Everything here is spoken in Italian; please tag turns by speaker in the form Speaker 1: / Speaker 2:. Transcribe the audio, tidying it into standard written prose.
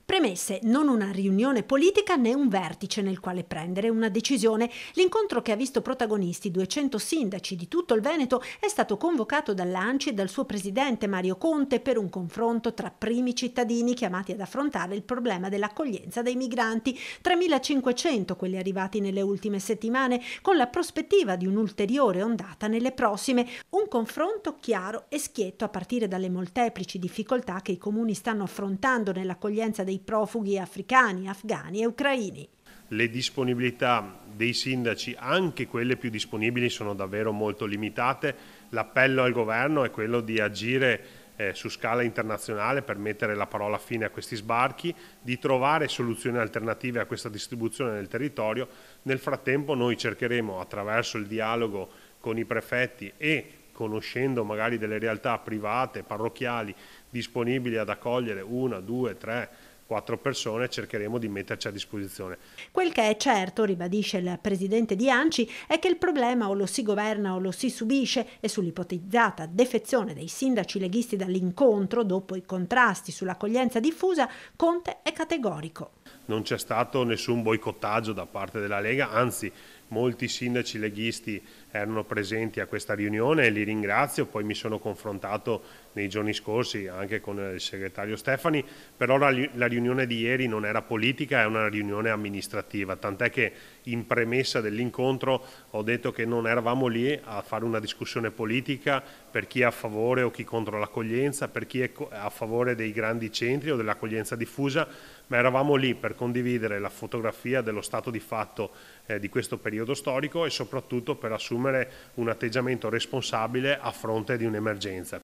Speaker 1: Premesse, non una riunione politica né un vertice nel quale prendere una decisione. L'incontro che ha visto protagonisti 200 sindaci di tutto il Veneto è stato convocato dall'ANCI e dal suo presidente Mario Conte per un confronto tra primi cittadini chiamati ad affrontare il problema dell'accoglienza dei migranti, 3.500 quelli arrivati nelle ultime settimane, con la prospettiva di un'ulteriore ondata nelle prossime. Un confronto chiaro e schietto a partire dalle molteplici difficoltà che i comuni stanno affrontando nell'accoglienza dei profughi africani, afghani e ucraini.
Speaker 2: Le disponibilità dei sindaci, anche quelle più disponibili, sono davvero molto limitate. L'appello al governo è quello di agire su scala internazionale per mettere la parola fine a questi sbarchi, di trovare soluzioni alternative a questa distribuzione nel territorio. Nel frattempo noi cercheremo, attraverso il dialogo con i prefetti e conoscendo magari delle realtà private, parrocchiali, disponibili ad accogliere 1, 2, 3, 4 persone, cercheremo di metterci a disposizione.
Speaker 1: Quel che è certo, ribadisce il presidente di ANCI, è che il problema o lo si governa o lo si subisce, e sull'ipotizzata defezione dei sindaci leghisti dall'incontro dopo i contrasti sull'accoglienza diffusa, Conte è categorico.
Speaker 2: Non c'è stato nessun boicottaggio da parte della Lega, anzi molti sindaci leghisti erano presenti a questa riunione e li ringrazio. Poi mi sono confrontato nei giorni scorsi anche con il segretario Stefani, però la riunione di ieri non era politica, è una riunione amministrativa, tant'è che in premessa dell'incontro ho detto che non eravamo lì a fare una discussione politica per chi è a favore o chi contro l'accoglienza, per chi è a favore dei grandi centri o dell'accoglienza diffusa, ma eravamo lì per condividere la fotografia dello stato di fatto di questo periodo storico e soprattutto per assumere un atteggiamento responsabile a fronte di un'emergenza.